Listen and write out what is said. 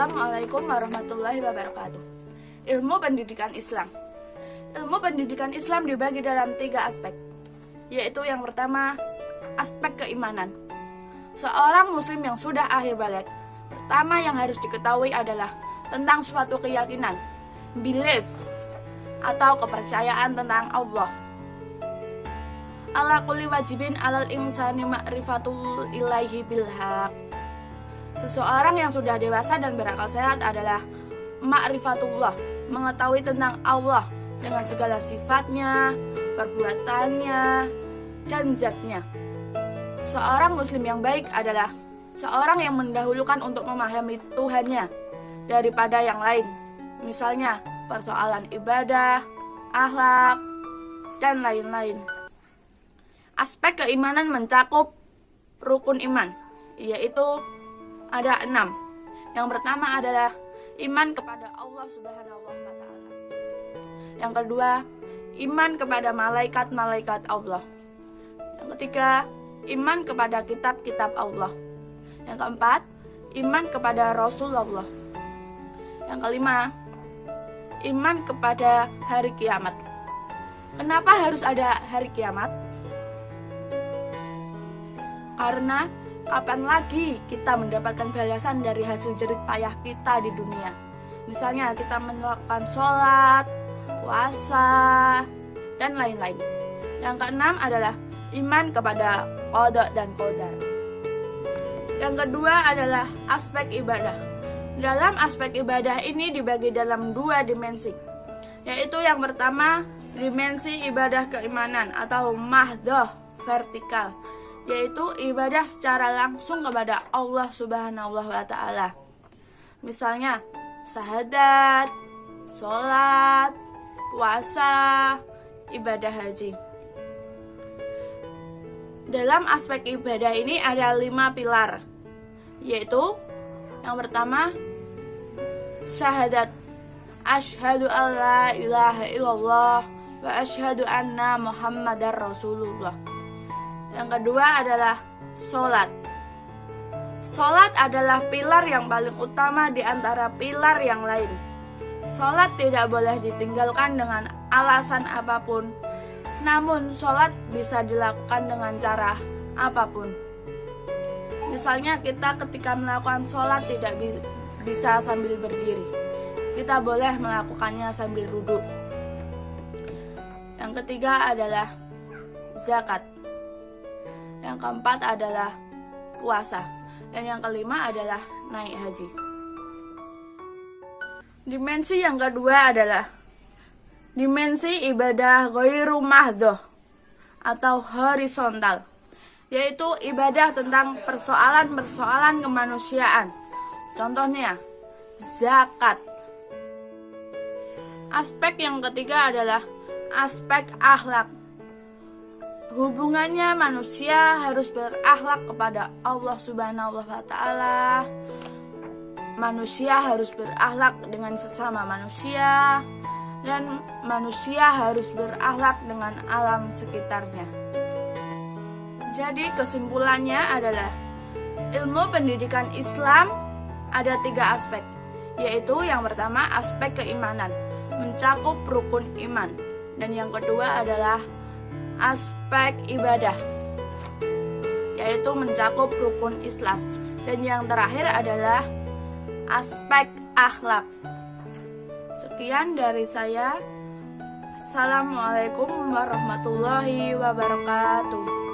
Assalamualaikum warahmatullahi wabarakatuh. Ilmu pendidikan Islam. Ilmu pendidikan Islam dibagi dalam 3 aspek, yaitu yang pertama, aspek keimanan. Seorang muslim yang sudah akhir balik, pertama yang harus diketahui adalah tentang suatu keyakinan, belief, atau kepercayaan tentang Allah. Ala kulli wajibin alal insani ma'rifatul ilaihi bilhaq. Seseorang yang sudah dewasa dan berakal sehat adalah ma'rifatullah, mengetahui tentang Allah dengan segala sifatnya, perbuatannya, dan zatnya. Seorang muslim yang baik adalah seorang yang mendahulukan untuk memahami Tuhannya daripada yang lain. Misalnya, persoalan ibadah, akhlak, dan lain-lain. Aspek keimanan mencakup rukun iman, yaitu ada 6. Yang pertama adalah iman kepada Allah Subhanahu wa Ta'ala. Yang kedua, iman kepada malaikat-malaikat Allah. Yang ketiga, iman kepada kitab-kitab Allah. Yang keempat, iman kepada Rasulullah. Yang kelima, iman kepada hari kiamat. Kenapa harus ada hari kiamat? Karena kapan lagi kita mendapatkan balasan dari hasil jerih payah kita di dunia? Misalnya kita melakukan sholat, puasa, dan lain-lain. Yang keenam adalah iman kepada qada dan qadar. Yang kedua adalah aspek ibadah. Dalam aspek ibadah ini dibagi dalam 2 dimensi, yaitu yang pertama, dimensi ibadah keimanan atau mahdhah vertikal, yaitu ibadah secara langsung kepada Allah Subhanahu wa Ta'ala. Misalnya, syahadat, sholat, puasa, ibadah haji. Dalam aspek ibadah ini ada 5 pilar, yaitu yang pertama, syahadat, asyhadu alla ilaha illallah wa asyhadu anna muhammadar rasulullah. Yang kedua adalah sholat. Sholat adalah pilar yang paling utama di antara pilar yang lain. Sholat tidak boleh ditinggalkan dengan alasan apapun. Namun sholat bisa dilakukan dengan cara apapun. Misalnya kita ketika melakukan sholat tidak bisa sambil berdiri. Kita boleh melakukannya sambil duduk. Yang ketiga adalah zakat. Yang keempat adalah puasa. Dan yang kelima adalah naik haji. Dimensi yang kedua adalah dimensi ibadah ghairu mahdhah atau horizontal, yaitu ibadah tentang persoalan-persoalan kemanusiaan. Contohnya, zakat. Aspek yang ketiga adalah aspek akhlak. Hubungannya manusia harus berakhlak kepada Allah Subhanahu wa Ta'ala. Manusia harus berakhlak dengan sesama manusia, dan manusia harus berakhlak dengan alam sekitarnya. Jadi kesimpulannya adalah ilmu pendidikan Islam ada 3 aspek, yaitu yang pertama aspek keimanan, mencakup rukun iman, dan yang kedua adalah aspek ibadah, yaitu mencakup rukun Islam, dan yang terakhir adalah aspek akhlak. Sekian dari saya. Assalamualaikum warahmatullahi wabarakatuh.